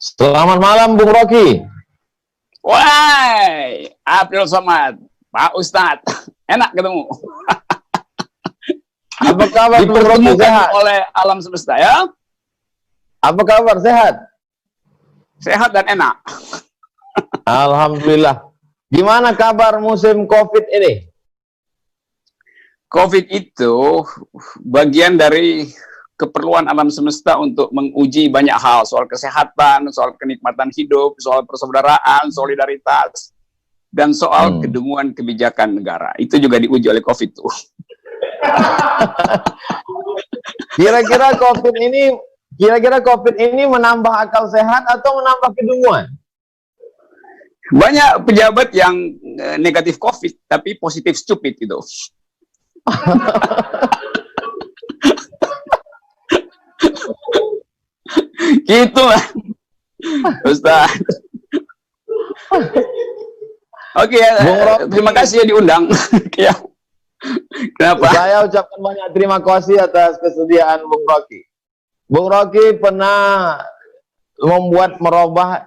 Selamat malam, Bung Rocky. Wah, April Somad, Pak Ustadz, enak ketemu. Apa kabar, Bung Rocky? Dipertemukan oleh alam semesta ya. Apa kabar? Sehat? Sehat dan enak. Alhamdulillah. Gimana kabar musim COVID ini? COVID itu bagian dari keperluan alam semesta untuk menguji banyak hal, soal kesehatan, soal kenikmatan hidup, soal persaudaraan, solidaritas, dan soal kedunguan kebijakan negara. Itu juga diuji oleh COVID tuh. Kira-kira COVID ini menambah akal sehat atau menambah kedunguan? Banyak pejabat yang negatif COVID tapi positif stupid itu. Gitulah, Ustaz. Oke, terima kasih ya diundang. Kenapa? Saya ucapkan banyak terima kasih atas kesediaan Bung Rocky. Bung Rocky pernah merubah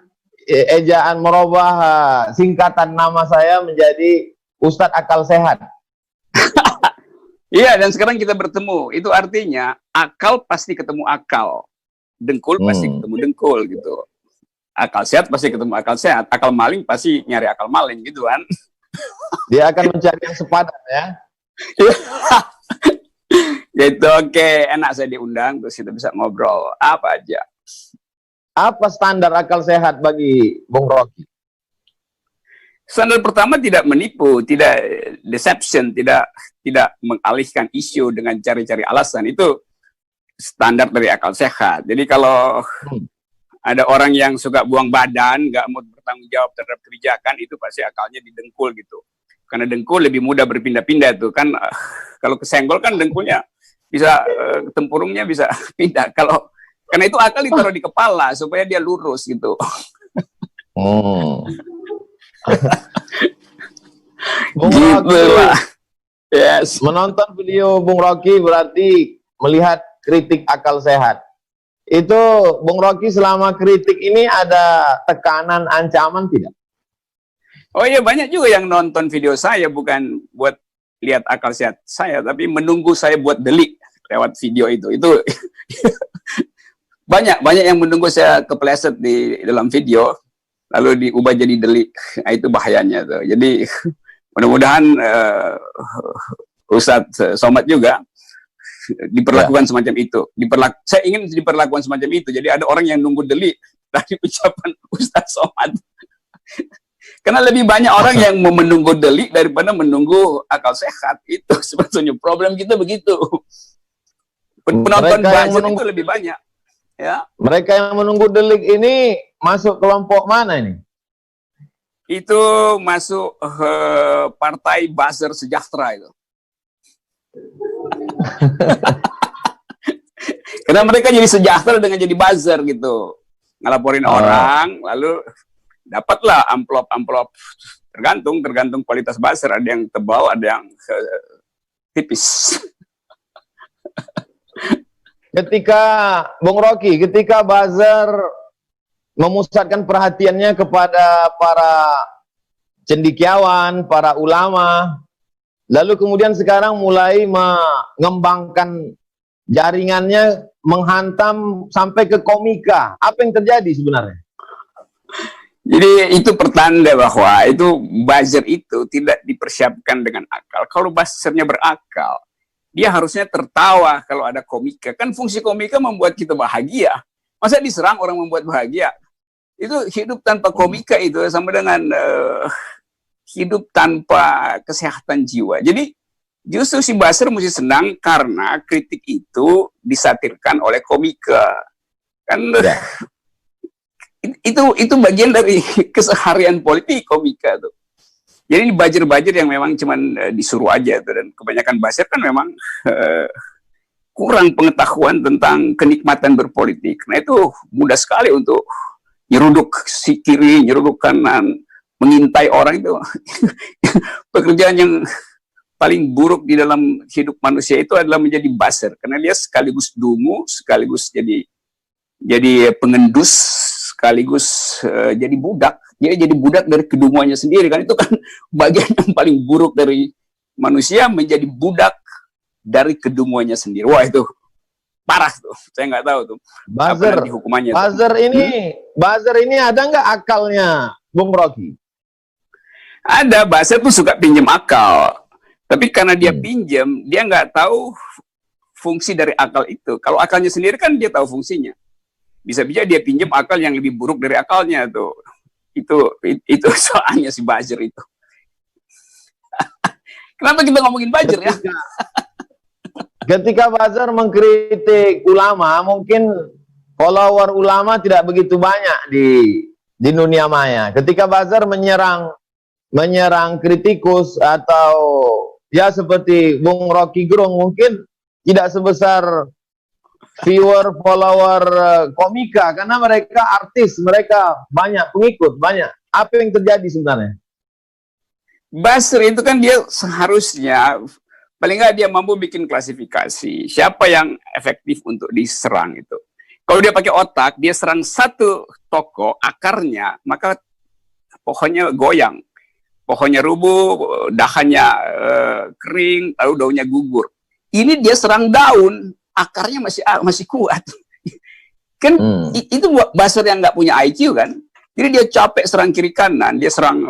singkatan nama saya menjadi Ustadz Akal Sehat. Iya, dan sekarang kita bertemu. Itu artinya akal pasti ketemu akal, dengkul pasti ketemu dengkul gitu. Akal sehat pasti ketemu akal sehat, akal maling pasti nyari akal maling gitu kan. Dia akan mencari yang sepadan ya. Gitu, oke, enak saya diundang terus kita bisa ngobrol apa aja. Apa standar akal sehat bagi Bung Rocky? Standar pertama tidak menipu, tidak deception, tidak mengalihkan isu dengan cari-cari alasan. Itu standar dari akal sehat. Jadi kalau ada orang yang suka buang badan, nggak mau bertanggung jawab terhadap kebijakan, itu pasti akalnya didengkul gitu. Karena dengkul lebih mudah berpindah-pindah tuh kan. Kalau kesenggol kan dengkulnya bisa tempurungnya bisa pindah. Karena itu akal ditaruh di kepala supaya dia lurus gitu. Bung gitu Rocky, lah. Yes. Menonton video Bung Rocky berarti melihat kritik akal sehat. Itu Bung Rocky selama kritik ini ada tekanan, ancaman tidak? Oh iya, banyak juga yang nonton video saya bukan buat lihat akal sehat saya, tapi menunggu saya buat delik lewat video itu. Itu banyak yang menunggu saya kepleset di dalam video lalu diubah jadi delik. Nah, itu bahayanya tuh. Jadi mudah-mudahan Ustadz Somad juga diperlakukan semacam itu. Saya ingin diperlakukan semacam itu. Jadi ada orang yang nunggu delik dari ucapan Ustadz Somad. Karena lebih banyak orang yang mau menunggu delik daripada menunggu akal sehat. Itu sebetulnya problem kita begitu. Penonton buzzer itu lebih banyak. Ya. Mereka yang menunggu delik ini masuk kelompok mana ini? Itu masuk partai buzzer sejahtera itu. Karena mereka jadi sejahtera dengan jadi buzzer gitu. Ngelaporin orang, lalu dapatlah amplop-amplop. Tergantung kualitas buzzer. Ada yang tebal, ada yang tipis. Ketika buzzer memusatkan perhatiannya kepada para cendekiawan, para ulama, lalu kemudian sekarang mulai mengembangkan jaringannya, menghantam sampai ke komika. Apa yang terjadi sebenarnya? Jadi itu pertanda bahwa itu buzzer itu tidak dipersiapkan dengan akal. Kalau buzzernya berakal, dia harusnya tertawa kalau ada komika. Kan fungsi komika membuat kita bahagia. Masa diserang orang membuat bahagia? Itu hidup tanpa komika itu sama dengan hidup tanpa kesehatan jiwa. Jadi justru si buzzer mesti senang karena kritik itu disatirkan oleh komika. Kan itu bagian dari keseharian politik komika tuh. Jadi buzzer-buzzer yang memang cuman disuruh aja tuh, dan kebanyakan buzzer kan memang kurang pengetahuan tentang kenikmatan berpolitik. Nah itu mudah sekali untuk nyeruduk si kiri, nyeruduk kanan, mengintai orang itu. Pekerjaan yang paling buruk di dalam hidup manusia itu adalah menjadi buzzer, karena dia sekaligus dungu, sekaligus jadi pengendus, sekaligus jadi budak. Dia jadi budak dari kedunguannya sendiri kan, itu kan bagian yang paling buruk dari manusia, menjadi budak dari kedunguannya sendiri. Wah, itu parah tuh. Saya nggak tahu tuh Buzzer, apa nanti hukumannya. Buzzer ini ada nggak akalnya, Bung Rocky? Ada. Buzzer tuh suka pinjam akal, tapi karena dia pinjam, dia nggak tahu fungsi dari akal itu. Kalau akalnya sendiri kan dia tahu fungsinya. Bisa-bisa dia pinjam akal yang lebih buruk dari akalnya tuh. Itu soalnya si Buzzer itu. Kenapa kita ngomongin Buzzer ya? Ketika Buzzer mengkritik ulama, mungkin follower ulama tidak begitu banyak di dunia maya. Ketika Buzzer menyerang kritikus atau ya seperti Bung Rocky Gerung, mungkin tidak sebesar viewer, follower komika, karena mereka artis, mereka banyak pengikut, banyak. Apa yang terjadi sebenarnya? Buzzer itu kan dia seharusnya, paling nggak dia mampu bikin klasifikasi, siapa yang efektif untuk diserang itu. Kalau dia pakai otak, dia serang satu toko, akarnya, maka pohonnya goyang. Pohonnya rubuh, dahannya kering, lalu daunnya gugur. Ini dia serang daun, akarnya masih kuat. Kan itu Buzzer yang nggak punya IQ kan. Jadi dia capek serang kiri kanan, dia serang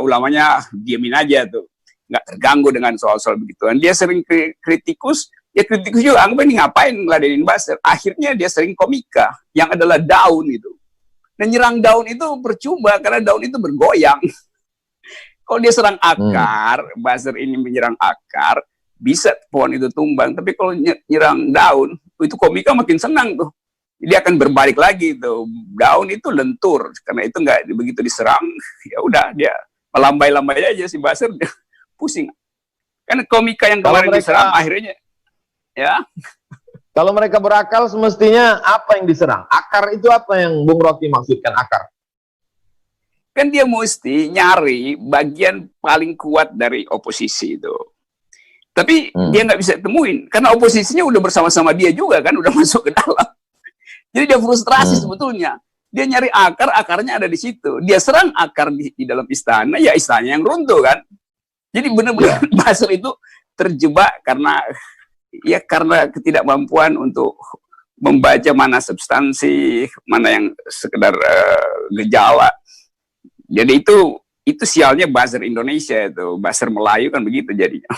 ulamanya diamin aja tuh, nggak terganggu dengan soal-soal begituan. Dia sering kritikus, ya kritikus juga anggap ini ngapain ngeladenin Buzzer. Akhirnya dia sering komika, yang adalah daun itu. Dan nyerang daun itu percuma karena daun itu bergoyang. Kalau dia serang akar, Buzzer ini menyerang akar, bisa pohon itu tumbang. Tapi kalau nyerang daun, itu komika makin senang tuh. Dia akan berbalik lagi tuh. Daun itu lentur, karena itu nggak begitu diserang. Ya udah, dia melambai-lambai aja si Buzzer, pusing. Kan komika yang kemarin diserang akhirnya, ya. Kalau mereka berakal, semestinya apa yang diserang? Akar itu apa yang Bung Rocky maksudkan akar? Kan dia mesti nyari bagian paling kuat dari oposisi itu. Tapi dia nggak bisa temuin, karena oposisinya udah bersama-sama dia juga kan, udah masuk ke dalam. Jadi dia frustrasi sebetulnya. Dia nyari akar, akarnya ada di situ. Dia serang akar di dalam istana, ya istana yang runtuh kan. Jadi benar-benar Buzzer itu terjebak karena ketidakmampuan untuk membaca mana substansi, mana yang sekedar gejala. Jadi itu sialnya Buzzer Indonesia itu. Buzzer Melayu kan begitu jadinya.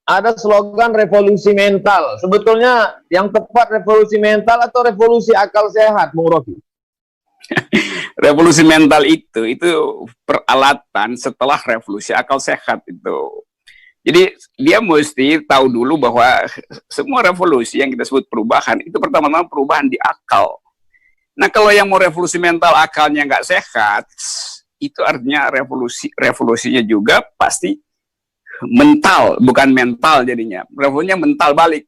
Ada slogan revolusi mental. Sebetulnya yang tepat revolusi mental atau revolusi akal sehat, Bung Rocky? Revolusi mental itu peralatan setelah revolusi akal sehat itu. Jadi dia mesti tahu dulu bahwa semua revolusi yang kita sebut perubahan itu pertama-tama perubahan di akal. Nah kalau yang mau revolusi mental akalnya nggak sehat, itu artinya revolusinya juga pasti mental, bukan mental jadinya. Revolusinya mental balik.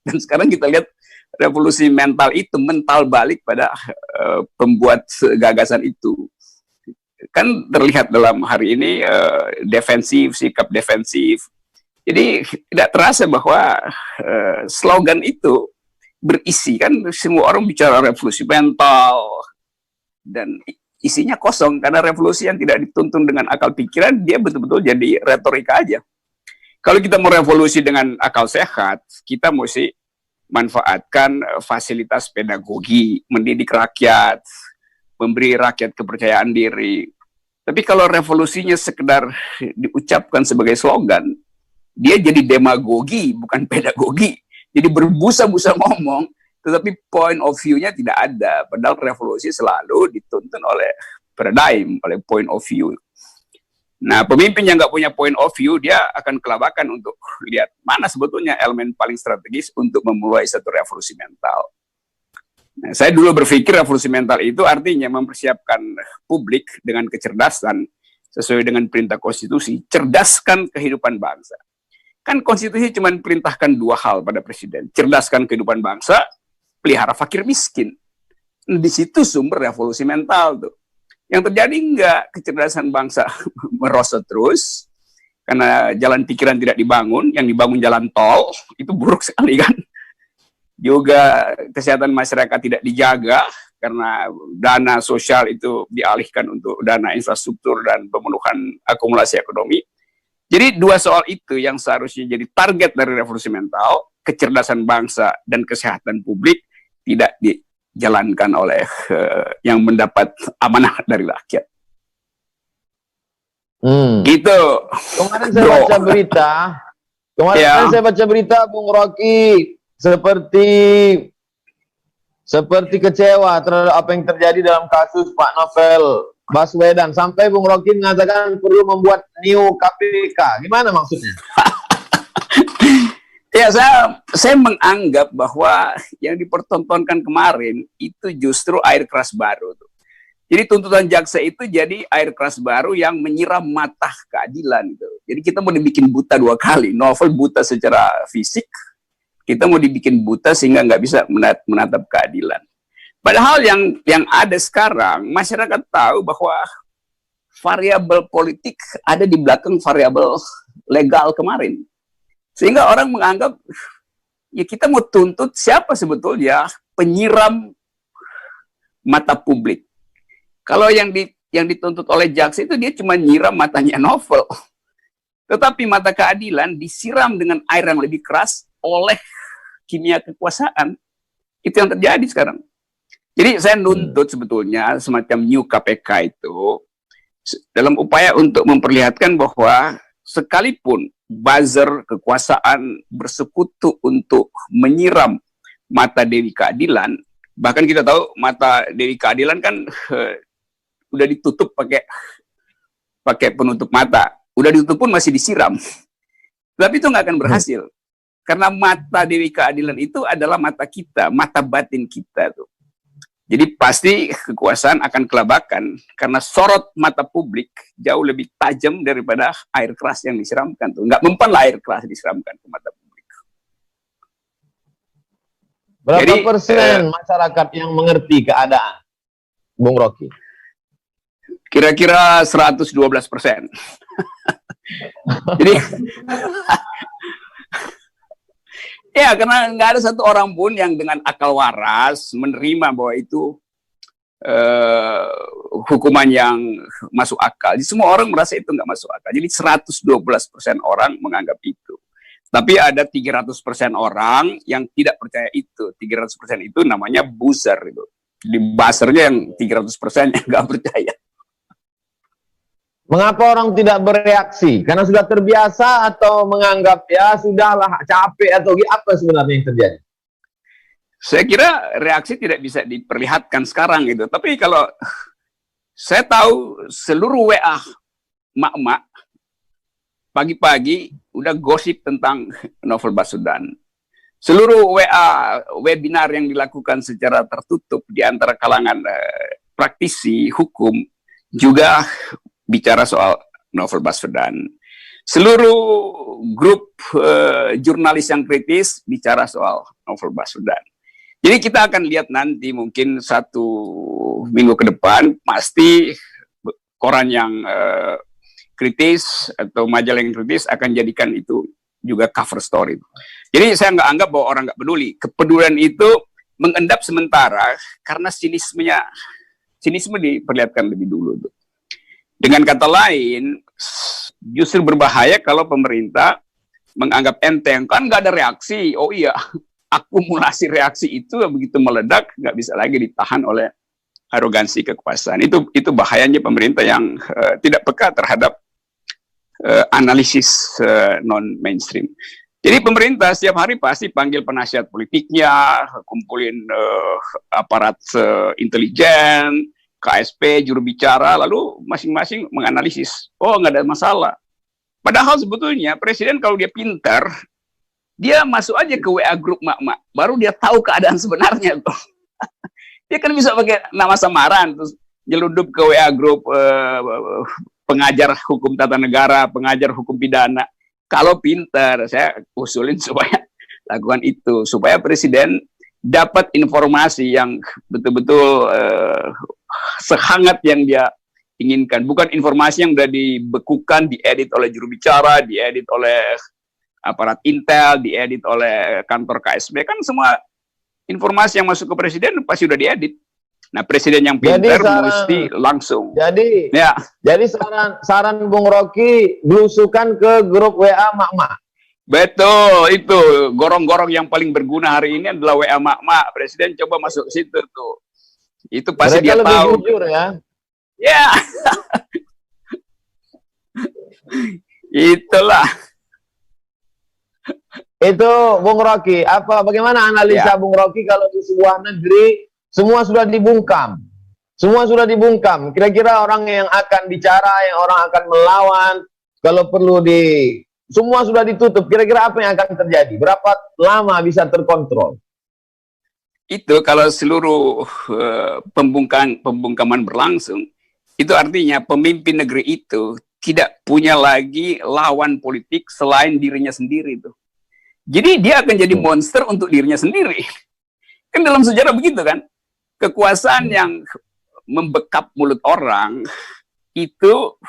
Dan sekarang kita lihat revolusi mental itu mental balik pada pembuat gagasan itu. Kan terlihat dalam hari ini defensif, sikap defensif. Jadi tidak terasa bahwa slogan itu berisi, kan semua orang bicara revolusi mental dan isinya kosong, karena revolusi yang tidak dituntun dengan akal pikiran, dia betul-betul jadi retorika aja. Kalau kita mau revolusi dengan akal sehat, kita mesti manfaatkan fasilitas pedagogi, mendidik rakyat, memberi rakyat kepercayaan diri. Tapi kalau revolusinya sekedar diucapkan sebagai slogan, dia jadi demagogi, bukan pedagogi. Jadi berbusa-busa ngomong, tetapi point of view-nya tidak ada. Padahal revolusi selalu dituntun oleh paradigm, oleh point of view. Nah, pemimpin yang nggak punya point of view, dia akan kelabakan untuk lihat mana sebetulnya elemen paling strategis untuk memulai satu revolusi mental. Nah, saya dulu berpikir revolusi mental itu artinya mempersiapkan publik dengan kecerdasan sesuai dengan perintah konstitusi, cerdaskan kehidupan bangsa. Kan konstitusi cuma perintahkan dua hal pada presiden, cerdaskan kehidupan bangsa, pelihara fakir miskin. Di situ sumber revolusi mental tuh. Yang terjadi enggak, kecerdasan bangsa merosot terus, karena jalan pikiran tidak dibangun, yang dibangun jalan tol, itu buruk sekali kan. Juga kesehatan masyarakat tidak dijaga, karena dana sosial itu dialihkan untuk dana infrastruktur dan pemenuhan akumulasi ekonomi. Jadi dua soal itu yang seharusnya jadi target dari revolusi mental, kecerdasan bangsa dan kesehatan publik, tidak dijalankan oleh yang mendapat amanah dari rakyat. Gitu. Kemarin saya baca berita, saya baca berita Bung Rocky seperti kecewa terhadap apa yang terjadi dalam kasus Pak Novel Baswedan, sampai Bung Rocky mengatakan perlu membuat new KPK. Gimana maksudnya? Ya, saya menganggap bahwa yang dipertontonkan kemarin itu justru air keras baru tuh. Jadi tuntutan jaksa itu jadi air keras baru yang menyiram mata keadilan gitu. Jadi kita mau dibikin buta dua kali. Novel buta secara fisik, kita mau dibikin buta sehingga nggak bisa menatap keadilan. Padahal yang ada sekarang, masyarakat tahu bahwa variabel politik ada di belakang variabel legal kemarin. Sehingga orang menganggap, ya kita mau tuntut siapa sebetulnya penyiram mata publik. Kalau yang dituntut oleh jaksa itu dia cuma nyiram matanya Novel. Tetapi mata keadilan disiram dengan air yang lebih keras oleh kimia kekuasaan. Itu yang terjadi sekarang. Jadi saya nuntut sebetulnya semacam new KPK itu dalam upaya untuk memperlihatkan bahwa sekalipun buzzer kekuasaan bersekutu untuk menyiram mata Dewi Keadilan, bahkan kita tahu mata Dewi Keadilan kan udah ditutup pakai penutup mata, udah ditutup pun masih disiram, tapi itu nggak akan berhasil karena mata Dewi Keadilan itu adalah mata kita, mata batin kita tuh. Jadi pasti kekuasaan akan kelabakan karena sorot mata publik jauh lebih tajam daripada air keras yang disiramkan tuh. Nggak mempan lah air keras disiramkan ke mata publik. Berapa persen masyarakat yang mengerti keadaan, Bung Rocky? Kira-kira 112%. Jadi ya, karena nggak ada satu orang pun yang dengan akal waras menerima bahwa itu hukuman yang masuk akal. Jadi semua orang merasa itu nggak masuk akal. Jadi 112% orang menganggap itu. Tapi ada 300% orang yang tidak percaya itu. 300% itu namanya buzzer itu. Di buzzernya yang 300% yang nggak percaya. Mengapa orang tidak bereaksi? Karena sudah terbiasa atau menganggap ya sudahlah capek atau apa sebenarnya yang terjadi? Saya kira reaksi tidak bisa diperlihatkan sekarang gitu. Tapi kalau saya tahu seluruh WA mak-mak pagi-pagi udah gosip tentang Novel Baswedan. Seluruh WA webinar yang dilakukan secara tertutup di antara kalangan praktisi hukum juga bicara soal Novel Baswedan. Seluruh grup jurnalis yang kritis bicara soal Novel Baswedan. Jadi kita akan lihat nanti mungkin 1 minggu ke depan pasti koran yang kritis atau majalah yang kritis akan jadikan itu juga cover story. Jadi saya nggak anggap bahwa orang nggak peduli. Kepedulian itu mengendap sementara karena sinisme diperlihatkan lebih dulu tuh. Dengan kata lain, justru berbahaya kalau pemerintah menganggap enteng, kan nggak ada reaksi. Oh iya, akumulasi reaksi itu begitu meledak, nggak bisa lagi ditahan oleh arogansi kekuasaan. Itu bahayanya pemerintah yang tidak peka terhadap analisis non-mainstream. Jadi pemerintah setiap hari pasti panggil penasihat politiknya, kumpulin aparat intelijen, KSP, juru bicara, lalu masing-masing menganalisis. Oh, nggak ada masalah. Padahal sebetulnya presiden kalau dia pintar, dia masuk aja ke WA grup mak-mak, baru dia tahu keadaan sebenarnya. Dia kan bisa pakai nama samaran, terus nyeludup ke WA grup pengajar hukum tata negara, pengajar hukum pidana. Kalau pintar, saya usulin supaya lakukan itu, supaya presiden dapat informasi yang betul-betul sehangat yang dia inginkan. Bukan informasi yang sudah dibekukan, diedit oleh juru bicara, diedit oleh aparat Intel, diedit oleh kantor KSB. Kan semua informasi yang masuk ke presiden pasti sudah diedit. Nah, presiden yang pintar mesti langsung. Jadi, ya. Jadi saran Bung Rocky, belusukan ke grup WA Mak-Mak. Betul, itu gorong-gorong yang paling berguna hari ini adalah WA Mak-Mak. Presiden coba masuk ke situ tuh. Itu pasti mereka dia lebih tahu. Jujur ya. Ya. Itulah. Itu Bung Rocky, bagaimana analisa Bung Rocky kalau di sebuah negeri semua sudah dibungkam. Semua sudah dibungkam. Kira-kira orang yang akan bicara, yang orang akan melawan, kalau perlu semua sudah ditutup. Kira-kira apa yang akan terjadi? Berapa lama bisa terkontrol? Itu kalau seluruh pembungkaman berlangsung, itu artinya pemimpin negeri itu tidak punya lagi lawan politik selain dirinya sendiri itu. Jadi dia akan jadi monster untuk dirinya sendiri. Kan dalam sejarah begitu kan? Kekuasaan yang membekap mulut orang itu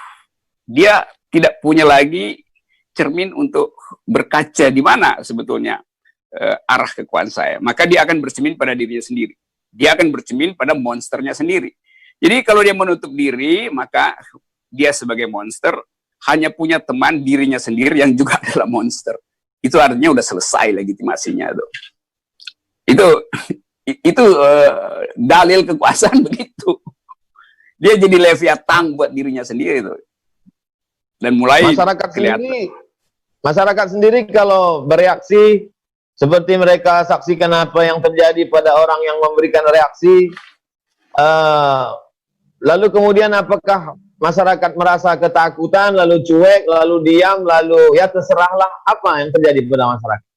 dia tidak punya lagi cermin untuk berkaca di mana sebetulnya arah kekuasaan saya. Maka dia akan bercermin pada dirinya sendiri. Dia akan bercermin pada monsternya sendiri. Jadi kalau dia menutup diri, maka dia sebagai monster hanya punya teman dirinya sendiri yang juga adalah monster. Itu artinya udah selesai legitimasinya tuh. Itu dalil kekuasaan begitu. Dia jadi Leviathan buat dirinya sendiri tuh. Dan mulai masyarakat sendiri kalau bereaksi seperti mereka saksikan apa yang terjadi pada orang yang memberikan reaksi, lalu kemudian apakah masyarakat merasa ketakutan, lalu cuek, lalu diam, lalu ya terserahlah, apa yang terjadi pada masyarakat?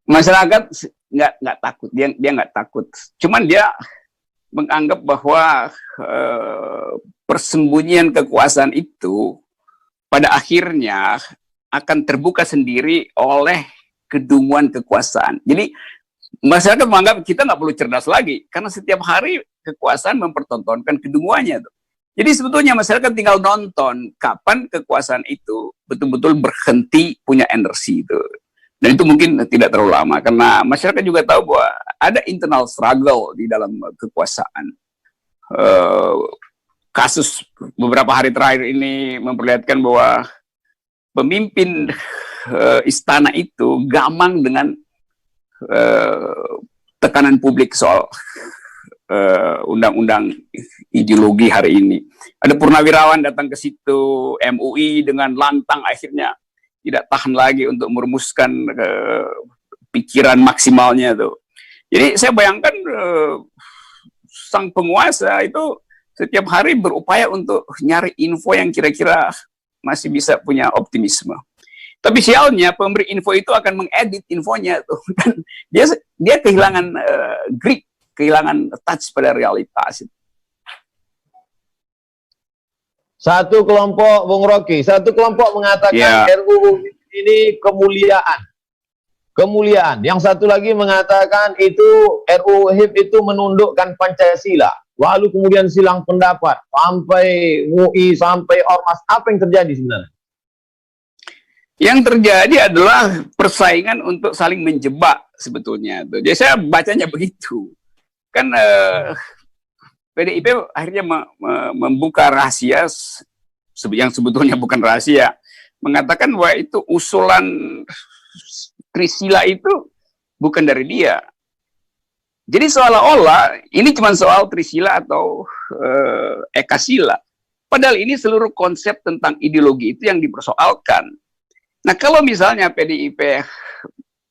Masyarakat nggak takut, dia nggak takut. Cuman dia menganggap bahwa persembunyian kekuasaan itu pada akhirnya akan terbuka sendiri oleh kedunguan kekuasaan. Jadi masyarakat menganggap kita nggak perlu cerdas lagi karena setiap hari kekuasaan mempertontonkan kedunguannya tuh. Jadi sebetulnya masyarakat tinggal nonton kapan kekuasaan itu betul-betul berhenti punya energi itu. Dan itu mungkin tidak terlalu lama, karena masyarakat juga tahu bahwa ada internal struggle di dalam kekuasaan. Kasus beberapa hari terakhir ini memperlihatkan bahwa pemimpin istana itu gamang dengan tekanan publik soal undang-undang ideologi hari ini. Ada purnawirawan datang ke situ, MUI dengan lantang akhirnya tidak tahan lagi untuk merumuskan pikiran maksimalnya tuh. Jadi saya bayangkan sang penguasa itu setiap hari berupaya untuk nyari info yang kira-kira masih bisa punya optimisme. Tapi sialnya pemberi info itu akan mengedit infonya tuh, dan dia kehilangan grip, kehilangan touch pada realitas. Satu kelompok, Bung Rocky, satu kelompok mengatakan RUU ini kemuliaan. Kemuliaan. Yang satu lagi mengatakan itu RUU HIP itu menundukkan Pancasila. Lalu kemudian silang pendapat sampai MUI, sampai Ormas. Apa yang terjadi sebenarnya? Yang terjadi adalah persaingan untuk saling menjebak sebetulnya. Jadi saya bacanya begitu. Kan PDIP akhirnya membuka rahasia yang sebetulnya bukan rahasia, mengatakan bahwa itu usulan Trisila itu bukan dari dia. Jadi seolah-olah ini cuma soal Trisila atau Ekasila. Padahal ini seluruh konsep tentang ideologi itu yang dipersoalkan. Nah, kalau misalnya PDIP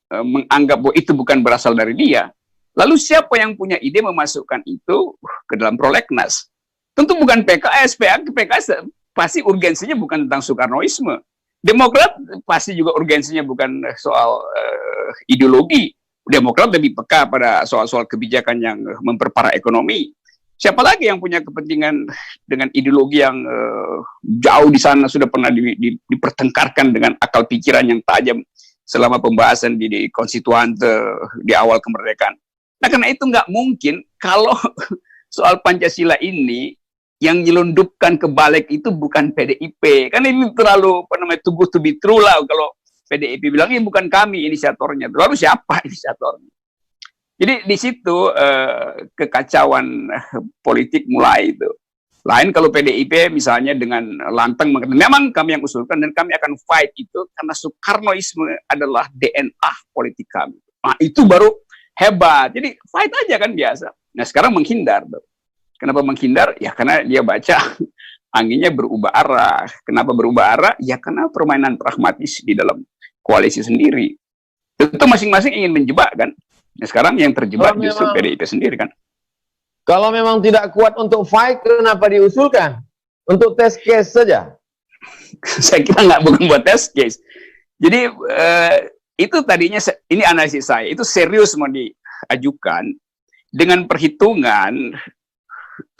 menganggap bahwa itu bukan berasal dari dia, lalu siapa yang punya ide memasukkan itu ke dalam prolegnas? Tentu bukan PKS. PKS pasti urgensinya bukan tentang Soekarnoisme. Demokrat pasti juga urgensinya bukan soal ideologi. Demokrat lebih peka pada soal-soal kebijakan yang memperparah ekonomi. Siapa lagi yang punya kepentingan dengan ideologi yang jauh di sana sudah pernah dipertengkarkan dengan akal pikiran yang tajam selama pembahasan di konstituante di awal kemerdekaan. Nah, karena itu nggak mungkin kalau soal Pancasila ini yang nyelundupkan ke balik itu bukan PDIP. Kan ini terlalu too good to be true lah kalau PDIP bilang ini bukan kami inisiatornya. Lalu siapa inisiatornya? Jadi di situ kekacauan politik mulai itu. Lain kalau PDIP misalnya dengan lantang mengatakan memang kami yang usulkan dan kami akan fight itu karena Soekarnoisme adalah DNA politik kami. Nah, itu baru hebat. Jadi fight aja kan biasa. Nah, sekarang menghindar. Kenapa menghindar? Ya karena dia baca anginnya berubah arah. Kenapa berubah arah? Ya karena permainan pragmatis di dalam koalisi sendiri. Tentu masing-masing ingin menjebak kan. Nah, sekarang yang terjebak justru PDIP sendiri kan. Kalau memang tidak kuat untuk fight, kenapa diusulkan? Untuk test case saja? Saya kira bukan buat test case. Jadi itu tadinya, ini analisis saya, itu serius mau diajukan dengan perhitungan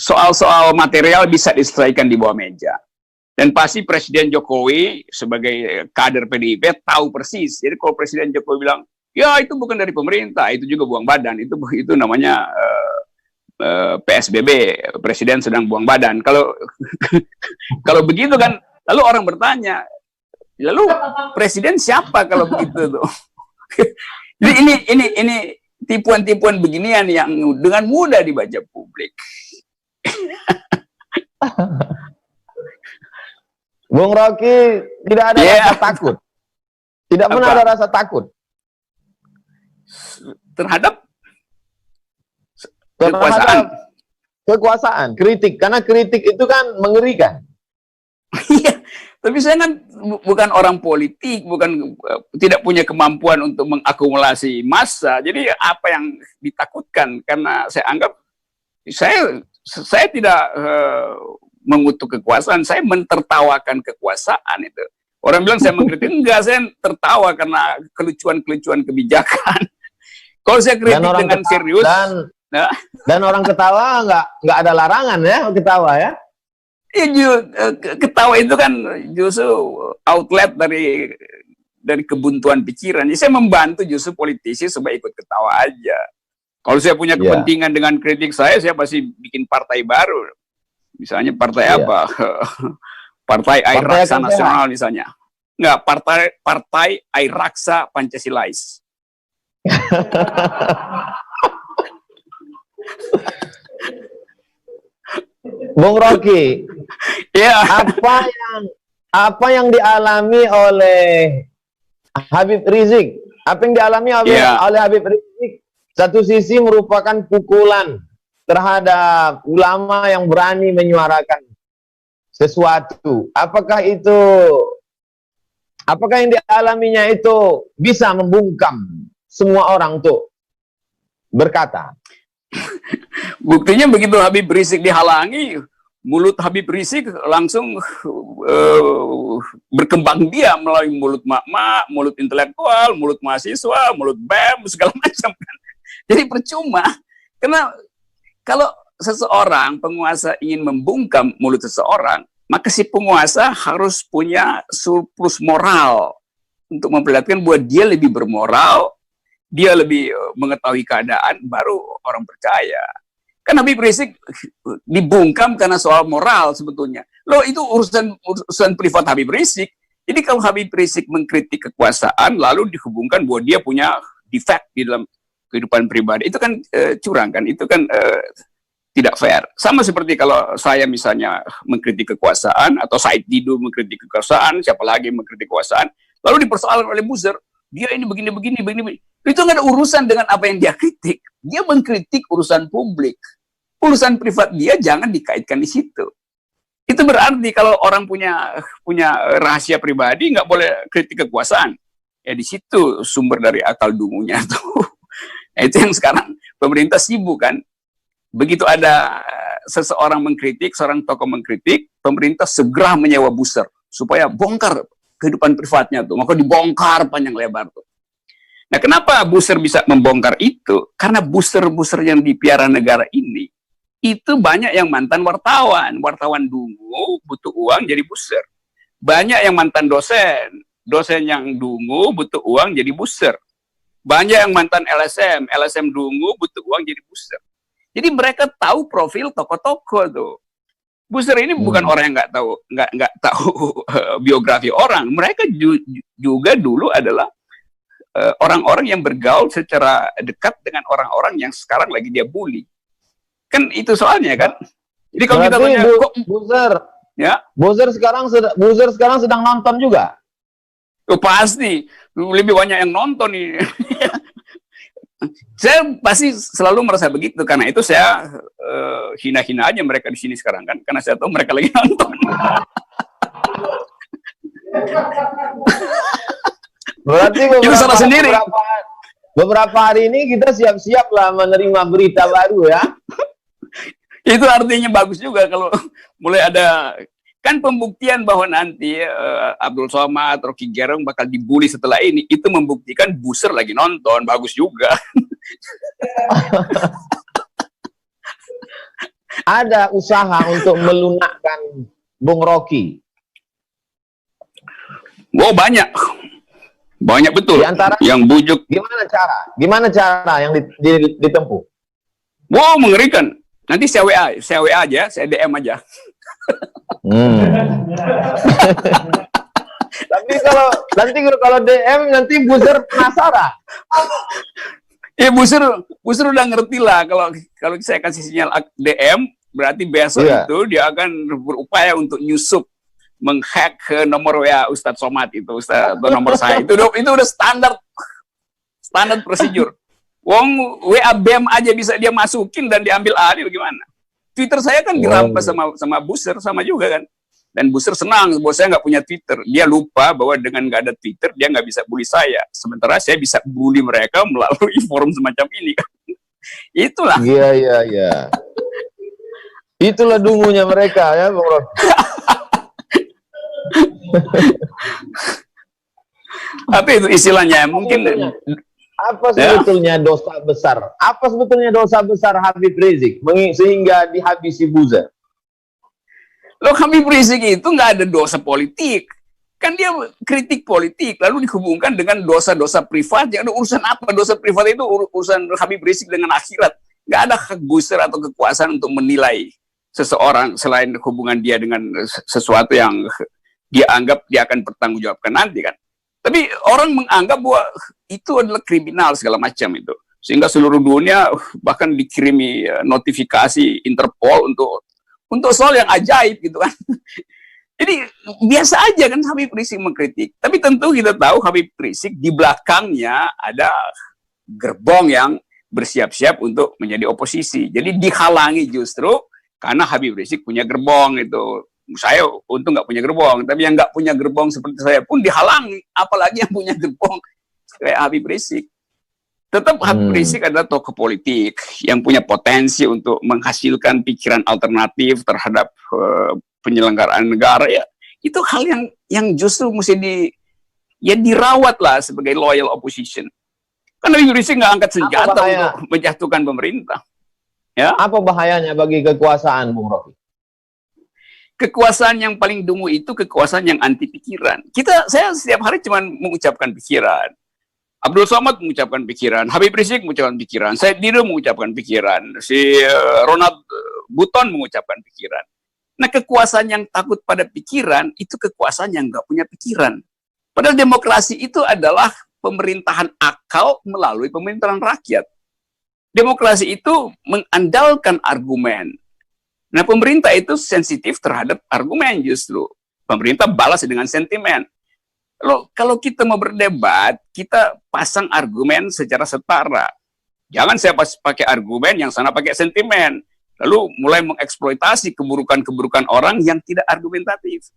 soal-soal material bisa diselesaikan di bawah meja. Dan pasti Presiden Jokowi sebagai kader PDIP tahu persis. Jadi kalau Presiden Jokowi bilang, ya itu bukan dari pemerintah, itu juga buang badan, itu namanya PSBB, Presiden sedang buang badan. Kalau kalau begitu kan, lalu orang bertanya, lalu Presiden siapa kalau begitu tuh? Jadi ini tipuan-tipuan beginian yang dengan mudah dibaca publik. Bung Rocky tidak ada rasa takut. Tidak pernah ada rasa takut terhadap kekuasaan, kritik. Karena kritik itu kan mengerikan. Iya, tapi saya kan bukan orang politik, tidak punya kemampuan untuk mengakumulasi massa. Jadi apa yang ditakutkan? Karena saya anggap saya tidak mengutuk kekuasaan, saya mentertawakan kekuasaan itu. Orang bilang saya mengkritik, enggak, saya tertawa karena kelucuan-kelucuan kebijakan. Kalau saya kritik dengan serius, dan orang ketawa nggak ada larangan ya, ketawa ya. Ketawa itu kan justru outlet dari kebuntuan pikiran. Jadi saya membantu justru politisi supaya ikut ketawa aja. Kalau saya punya kepentingan dengan kritik saya pasti bikin partai baru. Misalnya partai apa? Partai Air Raksa Nasional misalnya. Enggak, partai Air Raksa Pancasilais. Bung Rocky, apa yang dialami oleh Habib Rizik? Apa yang dialami oleh Habib Rizik? Satu sisi merupakan pukulan terhadap ulama yang berani menyuarakan sesuatu. Apakah yang dialaminya itu bisa membungkam semua orang untuk berkata? Buktinya begitu Habib Rizik dihalangi, mulut Habib Rizik langsung berkembang biak melalui mulut mak-mak, mulut intelektual, mulut mahasiswa, mulut BEM, segala macam. Jadi percuma, karena kalau seseorang penguasa ingin membungkam mulut seseorang, maka si penguasa harus punya surplus moral untuk memperlihatkan bahwa dia lebih bermoral, dia lebih mengetahui keadaan, baru orang percaya. Kan Habib Rizik dibungkam karena soal moral sebetulnya. Loh, itu urusan privat Habib Rizik. Jadi kalau Habib Rizik mengkritik kekuasaan, lalu dihubungkan bahwa dia punya defect di dalam kehidupan pribadi, itu kan curang kan, itu kan tidak fair. Sama seperti kalau saya misalnya mengkritik kekuasaan, atau Said Didu mengkritik kekuasaan, siapa lagi mengkritik kekuasaan, lalu dipersoalkan oleh buzzer, dia ini begini. Itu nggak ada urusan dengan apa yang dia kritik. Dia mengkritik urusan publik. Urusan privat dia jangan dikaitkan di situ. Itu berarti kalau orang punya rahasia pribadi, nggak boleh kritik kekuasaan. Ya di situ sumber dari akal dungunya tuh. Nah, itu yang sekarang pemerintah sibuk kan. Begitu ada seseorang mengkritik, seorang tokoh mengkritik, pemerintah segera menyewa buzzer supaya bongkar kehidupan privatnya tuh. Maka dibongkar panjang lebar tuh. Nah, kenapa buzzer bisa membongkar itu? Karena buzzer-buzzer yang dipiara negara ini itu banyak yang mantan wartawan. Wartawan dungu butuh uang jadi buzzer. Banyak yang mantan dosen. Dosen yang dungu butuh uang jadi buzzer. Banyak yang mantan LSM. LSM dungu butuh uang jadi buzzer. Jadi mereka tahu profil tokoh-tokoh tuh. Buzzer ini bukan orang yang nggak tahu biografi orang. Mereka juga dulu adalah orang-orang yang bergaul secara dekat dengan orang-orang yang sekarang lagi dia bully. Kan itu soalnya kan. Jadi kalau kita tanya kok Buzzer, ya, Buzzer sekarang sedang nonton juga. Oh, pasti lebih banyak yang nonton nih. Saya pasti selalu merasa begitu, karena itu saya hina-hina aja mereka di sini sekarang kan, karena saya tahu mereka lagi nonton. Berarti itu salah sendiri. Beberapa hari ini kita siap-siap lah menerima berita baru ya. Itu artinya bagus juga kalau mulai ada kan pembuktian bahwa nanti Abdul Somad, Rocky Gerung bakal dibully setelah ini, itu membuktikan Buzzer lagi nonton, bagus juga. Ada usaha untuk melunakkan Bung Rocky. Wow, banyak betul. Di antara yang bujuk. Gimana cara yang ditempuh? Wow, mengerikan. Nanti saya WA aja, saya DM aja. Tapi kalau DM nanti Buzzer penasaran. Ya Buzzer udah ngerti lah, kalau saya kasih sinyal DM berarti besok itu dia akan berupaya untuk nyusup, menghack ke nomor WA Ustadz Somad itu, atau nomor saya. Itu udah standar prosedur. Wong WA BEM aja bisa dia masukin dan diambil alih, bagaimana? Twitter saya kan dirampas sama Buzzer, sama juga kan. Dan Buzzer senang bahwa saya nggak punya Twitter. Dia lupa bahwa dengan nggak ada Twitter, dia nggak bisa bully saya. Sementara saya bisa bully mereka melalui forum semacam ini kan. Itulah. Iya. Itulah dungunya mereka ya, Bung Rocky. Apa itu istilahnya? Mungkin apa sebetulnya dosa besar? Apa sebetulnya dosa besar Habib Rizik sehingga dihabisi Buzzer? Loh, Habib Rizik itu nggak ada dosa politik. Kan dia kritik politik, lalu dihubungkan dengan dosa-dosa privat. Yang ada urusan apa? Dosa privat itu urusan Habib Rizik dengan akhirat. Nggak ada hak Buzzer atau kekuasaan untuk menilai seseorang selain hubungan dia dengan sesuatu yang dia anggap dia akan bertanggungjawabkan nanti kan. Tapi orang menganggap bahwa itu adalah kriminal segala macam itu. Sehingga seluruh dunia bahkan dikirimi notifikasi Interpol untuk soal yang ajaib gitu kan. Jadi biasa aja kan Habib Rizik mengkritik. Tapi tentu kita tahu Habib Rizik di belakangnya ada gerbong yang bersiap-siap untuk menjadi oposisi. Jadi dihalangi justru karena Habib Rizik punya gerbong itu. Saya untung nggak punya gerbong, tapi yang nggak punya gerbong seperti saya pun dihalangi, apalagi yang punya gerbong kayak Habib Rizik. Tetap Habib Rizik adalah tokoh politik yang punya potensi untuk menghasilkan pikiran alternatif terhadap penyelenggaraan negara ya. Itu hal yang justru mesti dirawat lah sebagai loyal opposition. Karena Habib Rizik nggak angkat senjata untuk menjatuhkan pemerintah. Ya. Apa bahayanya bagi kekuasaan, Bung Rocky? Kekuasaan yang paling dungu itu kekuasaan yang anti pikiran. Saya setiap hari cuma mengucapkan pikiran. Abdul Somad mengucapkan pikiran, Habib Rizik mengucapkan pikiran, Said Didu mengucapkan pikiran, si Ronald Buton mengucapkan pikiran. Nah, kekuasaan yang takut pada pikiran itu kekuasaan yang nggak punya pikiran. Padahal demokrasi itu adalah pemerintahan akal melalui pemerintahan rakyat. Demokrasi itu mengandalkan argumen. Nah, pemerintah itu sensitif terhadap argumen justru. Pemerintah balas dengan sentimen. Lalu, kalau kita mau berdebat, kita pasang argumen secara setara. Jangan saya pakai argumen, yang sana pakai sentimen. Lalu mulai mengeksploitasi keburukan-keburukan orang yang tidak argumentatif.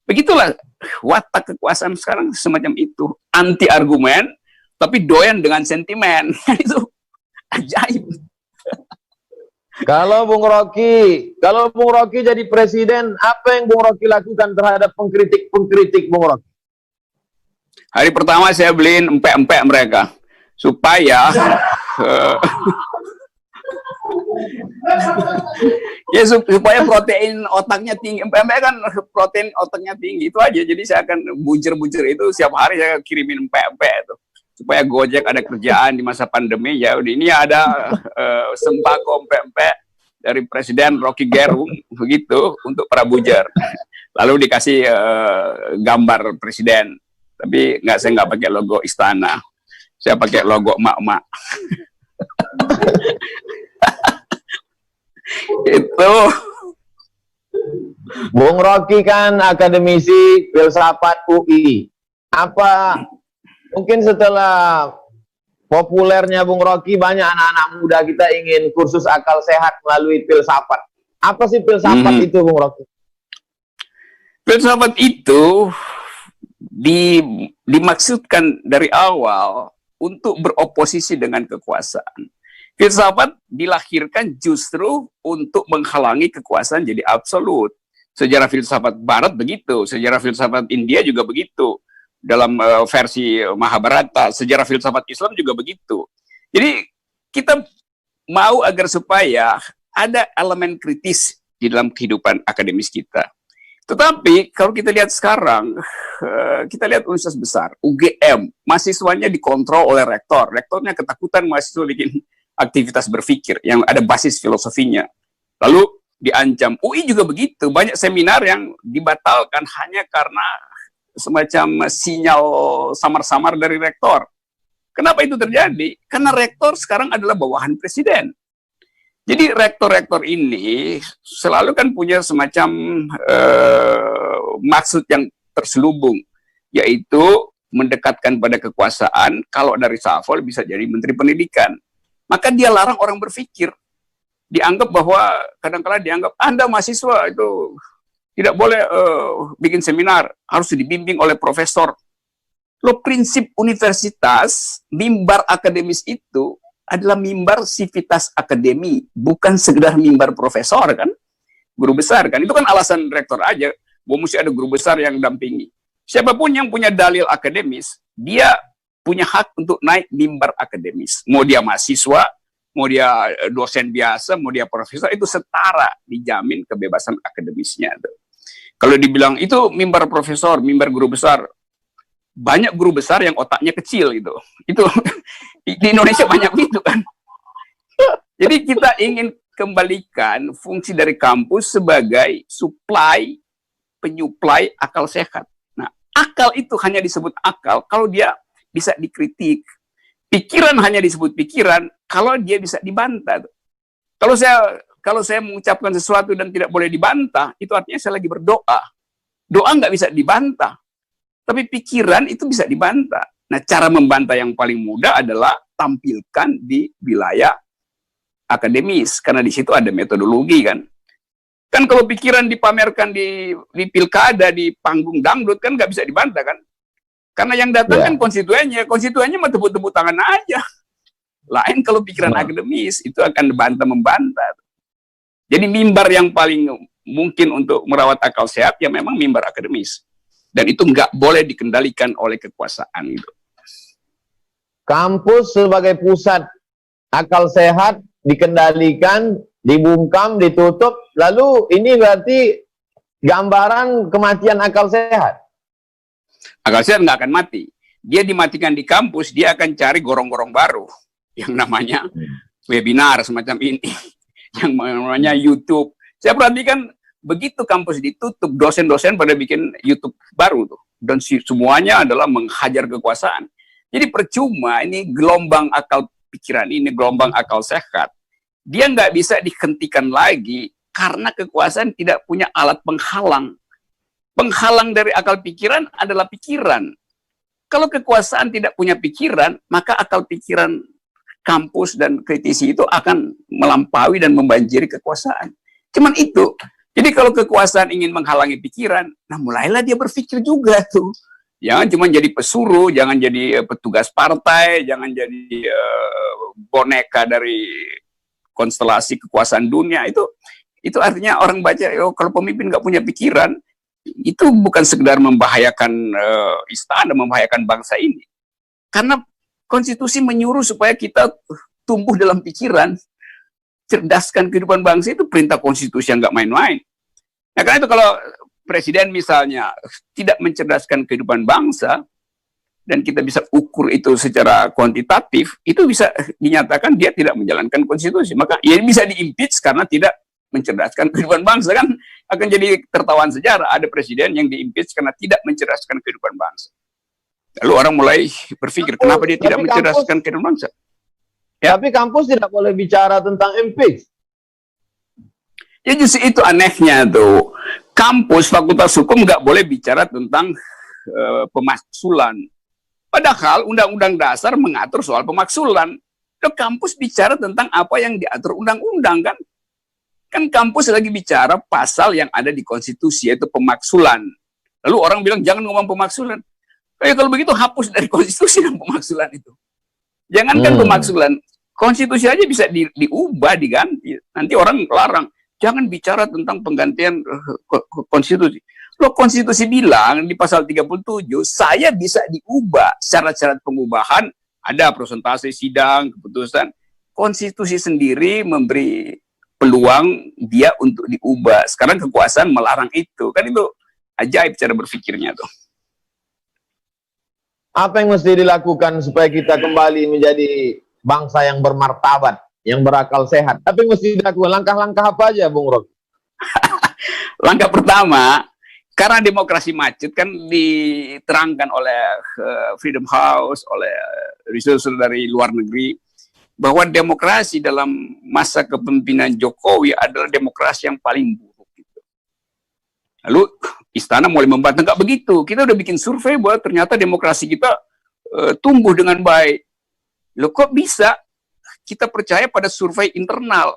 Begitulah watak kekuasaan sekarang semacam itu. Anti argumen, tapi doyan dengan sentimen. Itu ajaib. Kalau Bung Rocky jadi presiden, apa yang Bung Rocky lakukan terhadap pengkritik Bung Rocky? Hari pertama saya beliin empek-empek mereka supaya supaya protein otaknya tinggi. Empek-empek kan protein otaknya tinggi, itu aja. Jadi saya akan bujur-bujur itu setiap hari saya kirimin empek-empek itu. Supaya Gojek ada kerjaan di masa pandemi, ya udah ini ada sembako empek-empek dari Presiden Rocky Gerung begitu untuk Prabujer. Lalu dikasih gambar presiden, tapi saya nggak pakai logo istana, saya pakai logo emak-emak. Itu. Bung Rocky kan akademisi filsafat UI. Apa mungkin setelah populernya Bung Rocky, banyak anak-anak muda kita ingin kursus akal sehat melalui filsafat. Apa sih filsafat itu, Bung Rocky? Filsafat itu dimaksudkan dari awal untuk beroposisi dengan kekuasaan. Filsafat dilahirkan justru untuk menghalangi kekuasaan jadi absolut. Sejarah filsafat Barat begitu, sejarah filsafat India juga begitu. Dalam versi Mahabharata, sejarah filsafat Islam juga begitu. Jadi kita mau agar supaya ada elemen kritis di dalam kehidupan akademis kita. Tetapi kalau kita lihat sekarang, kita lihat universitas besar, UGM, mahasiswanya dikontrol oleh rektor. Rektornya ketakutan mahasiswa bikin aktivitas berpikir yang ada basis filosofinya. Lalu diancam. UI juga begitu, banyak seminar yang dibatalkan hanya karena semacam sinyal samar-samar dari rektor. Kenapa itu terjadi? Karena rektor sekarang adalah bawahan presiden. Jadi rektor-rektor ini selalu kan punya semacam maksud yang terselubung, yaitu mendekatkan pada kekuasaan. Kalau dari Safol bisa jadi menteri pendidikan, maka dia larang orang berpikir. Dianggap bahwa kadang-kadang dianggap Anda mahasiswa itu tidak boleh bikin seminar, harus dibimbing oleh profesor. Loh, prinsip universitas, mimbar akademis itu adalah mimbar sivitas akademi, bukan sekedar mimbar profesor kan, guru besar kan. Itu kan alasan rektor aja, bahwa mesti ada guru besar yang dampingi. Siapapun yang punya dalil akademis, dia punya hak untuk naik mimbar akademis. Mau dia mahasiswa, mau dia dosen biasa, mau dia profesor, itu setara, dijamin kebebasan akademisnya. Kalau dibilang itu mimbar profesor, mimbar guru besar, banyak guru besar yang otaknya kecil gitu. Itu di Indonesia banyak gitu kan. Jadi kita ingin kembalikan fungsi dari kampus sebagai supply, penyuplai akal sehat. Nah, akal itu hanya disebut akal kalau dia bisa dikritik. Pikiran hanya disebut pikiran kalau dia bisa dibantah. Kalau saya mengucapkan sesuatu dan tidak boleh dibantah, itu artinya saya lagi berdoa. Doa nggak bisa dibantah. Tapi pikiran itu bisa dibantah. Nah, cara membantah yang paling mudah adalah tampilkan di wilayah akademis. Karena di situ ada metodologi kan. Kan kalau pikiran dipamerkan di pilkada, di panggung dangdut, kan nggak bisa dibantah kan. Karena yang datang kan konstituennya mah tepuk-tepuk tangan aja. Lain kalau pikiran akademis, itu akan membantah. Jadi mimbar yang paling mungkin untuk merawat akal sehat, ya memang mimbar akademis. Dan itu nggak boleh dikendalikan oleh kekuasaan itu. Kampus sebagai pusat akal sehat dikendalikan, dibungkam, ditutup. Lalu ini berarti gambaran kematian akal sehat. Akal sehat nggak akan mati. Dia dimatikan di kampus, dia akan cari gorong-gorong baru yang namanya webinar semacam ini, yang namanya YouTube. Saya perhatikan begitu kampus ditutup, dosen-dosen pada bikin YouTube baru tuh, dan semuanya adalah menghajar kekuasaan. Jadi percuma ini gelombang akal pikiran ini, gelombang akal sehat, dia nggak bisa dihentikan lagi karena kekuasaan tidak punya alat penghalang. Penghalang dari akal pikiran adalah pikiran. Kalau kekuasaan tidak punya pikiran, maka akal pikiran kampus dan kritisi itu akan melampaui dan membanjiri kekuasaan. Cuman itu. Jadi kalau kekuasaan ingin menghalangi pikiran, nah mulailah dia berpikir juga tuh. Jangan cuma jadi pesuruh, jangan jadi petugas partai, jangan jadi boneka dari konstelasi kekuasaan dunia. Itu artinya orang baca, kalau pemimpin nggak punya pikiran, itu bukan sekedar membahayakan istana, membahayakan bangsa ini. Karena konstitusi menyuruh supaya kita tumbuh dalam pikiran, cerdaskan kehidupan bangsa, itu perintah konstitusi yang nggak main-main. Nah, karena itu kalau presiden misalnya tidak mencerdaskan kehidupan bangsa, dan kita bisa ukur itu secara kuantitatif, itu bisa dinyatakan dia tidak menjalankan konstitusi. Maka ya bisa di-impeach karena tidak mencerdaskan kehidupan bangsa. Kan akan jadi tertawaan sejarah, ada presiden yang di-impeach karena tidak mencerdaskan kehidupan bangsa. Lalu orang mulai berpikir, kenapa dia tidak mencerdaskan kehidupan bangsa? Ya. Tapi kampus tidak boleh bicara tentang impeach. Ya justru itu anehnya tuh. Kampus Fakultas Hukum nggak boleh bicara tentang pemaksulan. Padahal Undang-Undang Dasar mengatur soal pemaksulan. Loh, kampus bicara tentang apa yang diatur undang-undang kan? Kan kampus lagi bicara pasal yang ada di konstitusi, yaitu pemaksulan. Lalu orang bilang jangan ngomong pemaksulan. Kalau begitu hapus dari konstitusi dan pemaksulan itu. Jangankan pemaksulan, konstitusi aja bisa diubah, diganti. Nanti orang larang, jangan bicara tentang penggantian konstitusi. Loh, konstitusi bilang di pasal 37, saya bisa diubah. Syarat-syarat pengubahan, ada prosentase sidang, keputusan. Konstitusi sendiri memberi peluang dia untuk diubah. Sekarang kekuasaan melarang itu. Kan itu ajaib cara berpikirnya tuh. Apa yang mesti dilakukan supaya kita kembali menjadi bangsa yang bermartabat, yang berakal sehat? Apa yang mesti dilakukan? Langkah-langkah apa aja, Bung Rocky? Langkah pertama, karena demokrasi macet kan diterangkan oleh Freedom House, oleh researcher dari luar negeri, bahwa demokrasi dalam masa kepemimpinan Jokowi adalah demokrasi yang paling buruk. Gitu. Lalu istana mulai membantah, nggak begitu. Kita udah bikin survei bahwa ternyata demokrasi kita tumbuh dengan baik. Loh, kok bisa kita percaya pada survei internal?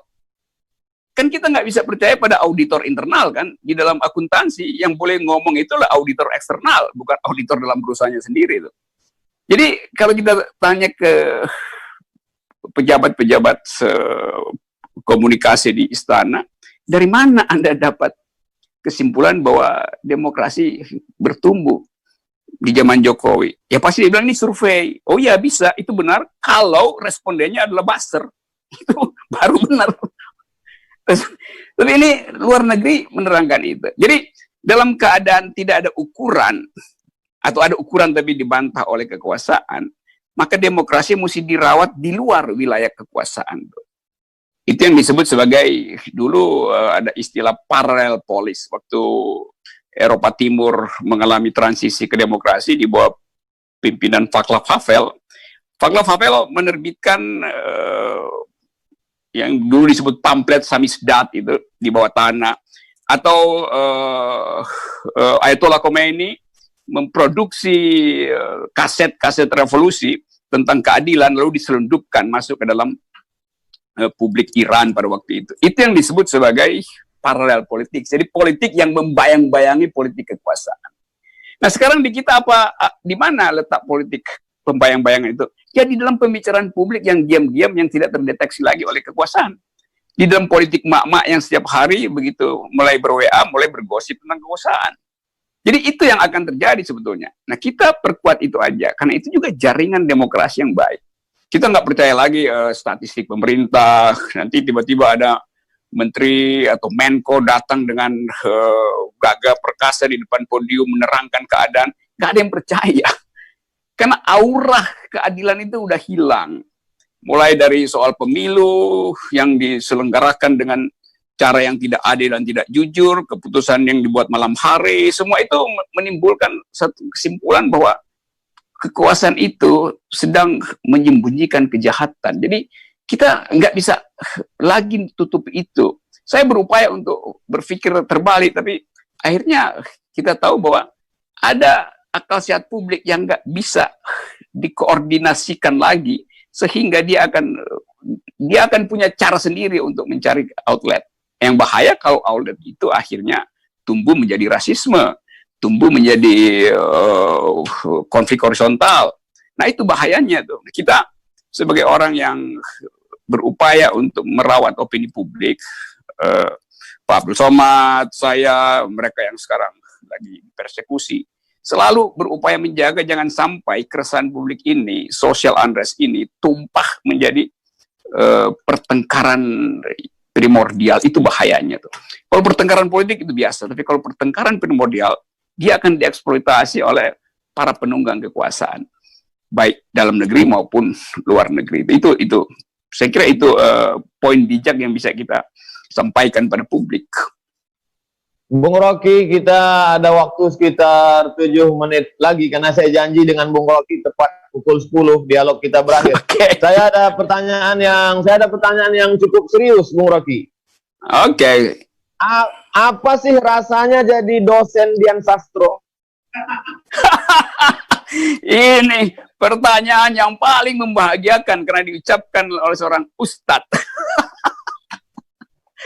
Kan kita nggak bisa percaya pada auditor internal kan. Di dalam akuntansi yang boleh ngomong itulah auditor eksternal, bukan auditor dalam perusahaannya sendiri. Tuh. Jadi kalau kita tanya ke pejabat-pejabat komunikasi di istana, dari mana Anda dapat kesimpulan bahwa demokrasi bertumbuh di zaman Jokowi? Ya pasti dia bilang ini survei. Oh ya bisa, itu benar kalau respondennya adalah buzzer. Itu baru benar. Tapi ini luar negeri menerangkan itu. Jadi dalam keadaan tidak ada ukuran, atau ada ukuran tapi dibantah oleh kekuasaan, maka demokrasi mesti dirawat di luar wilayah kekuasaan. Itu yang disebut sebagai, dulu ada istilah parallel polis, waktu Eropa Timur mengalami transisi ke demokrasi di bawah pimpinan Václav Havel. Václav Havel menerbitkan yang dulu disebut pamflet samizdat itu di bawah tanah, atau Ayatollah Khomeini memproduksi kaset-kaset revolusi tentang keadilan lalu diselundupkan masuk ke dalam publik Iran pada waktu itu. Itu yang disebut sebagai paralel politik. Jadi politik yang membayang-bayangi politik kekuasaan. Nah sekarang di kita apa? Di mana letak politik pembayang-bayangan itu? Ya di dalam pembicaraan publik yang diam-diam yang tidak terdeteksi lagi oleh kekuasaan. Di dalam politik mak-mak yang setiap hari begitu mulai ber-WA, mulai bergosip tentang kekuasaan. Jadi itu yang akan terjadi sebetulnya. Nah kita perkuat itu aja, karena itu juga jaringan demokrasi yang baik. Kita nggak percaya lagi statistik pemerintah, nanti tiba-tiba ada menteri atau menko datang dengan gagah perkasa di depan podium menerangkan keadaan. Nggak ada yang percaya. Karena aura keadilan itu udah hilang. Mulai dari soal pemilu yang diselenggarakan dengan cara yang tidak adil dan tidak jujur, keputusan yang dibuat malam hari, semua itu menimbulkan satu kesimpulan bahwa kekuasaan itu sedang menyembunyikan kejahatan. Jadi kita nggak bisa lagi tutup itu. Saya berupaya untuk berpikir terbalik, tapi akhirnya kita tahu bahwa ada akal sehat publik yang nggak bisa dikoordinasikan lagi, sehingga dia akan punya cara sendiri untuk mencari outlet. Yang bahaya kalau outlet itu akhirnya tumbuh menjadi rasisme, tumbuh menjadi konflik horizontal. Nah itu bahayanya tuh. Kita sebagai orang yang berupaya untuk merawat opini publik, Pak Abdul Somad, saya, mereka yang sekarang lagi persekusi, selalu berupaya menjaga jangan sampai keresahan publik ini, social unrest ini tumpah menjadi pertengkaran primordial. Itu bahayanya tuh. Kalau pertengkaran politik itu biasa, tapi kalau pertengkaran primordial dia akan dieksploitasi oleh para penunggang kekuasaan. baik dalam negeri maupun luar negeri. Itu saya kira itu poin bijak yang bisa kita sampaikan pada publik. Bung Rocky, kita ada waktu sekitar 7 menit lagi karena saya janji dengan Bung Rocky tepat pukul 10 dialog kita berakhir. Okay. Saya ada pertanyaan yang cukup serius, Bung Rocky. Oke. Apa sih rasanya jadi dosen Dian Sastro? Ini pertanyaan yang paling membahagiakan karena diucapkan oleh seorang ustadz.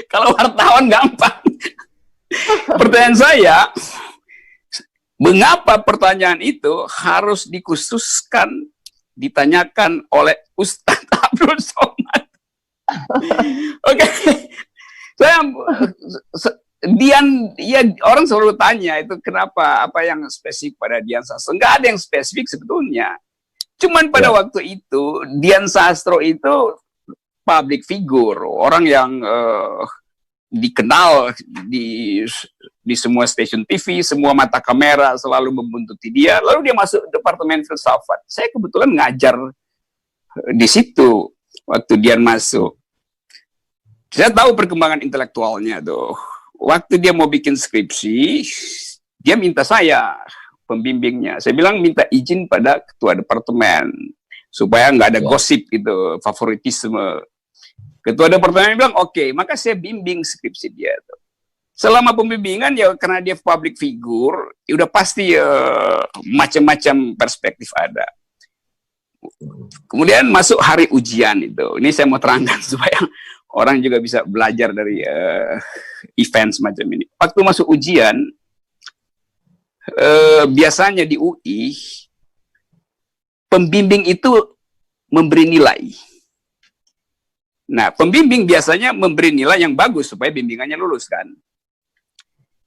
Kalau wartawan gampang. Pertanyaan saya, mengapa pertanyaan itu harus dikhususkan ditanyakan oleh Ustadz Abdul Somad? Oke, Dian, ya orang selalu tanya itu kenapa, apa yang spesifik pada Dian Sastro? Enggak ada yang spesifik sebetulnya. Cuman pada waktu itu Dian Sastro itu public figure, orang yang dikenal di semua stasiun TV, semua mata kamera selalu membuntuti dia. Lalu dia masuk departemen filsafat. Saya kebetulan ngajar di situ waktu dia masuk. Saya tahu perkembangan intelektualnya tuh. Waktu dia mau bikin skripsi, dia minta saya pembimbingnya. Saya bilang minta izin pada ketua departemen supaya nggak ada gosip gitu, favoritisme. Ketua departemen bilang, oke, maka saya bimbing skripsi dia. Selama pembimbingan, ya karena dia public figure, ya udah pasti macam-macam perspektif ada. Kemudian masuk hari ujian itu. Ini saya mau terangkan supaya orang juga bisa belajar dari event semacam ini. Waktu masuk ujian, biasanya di UI, pembimbing itu memberi nilai. Nah, pembimbing biasanya memberi nilai yang bagus supaya bimbingannya lulus kan.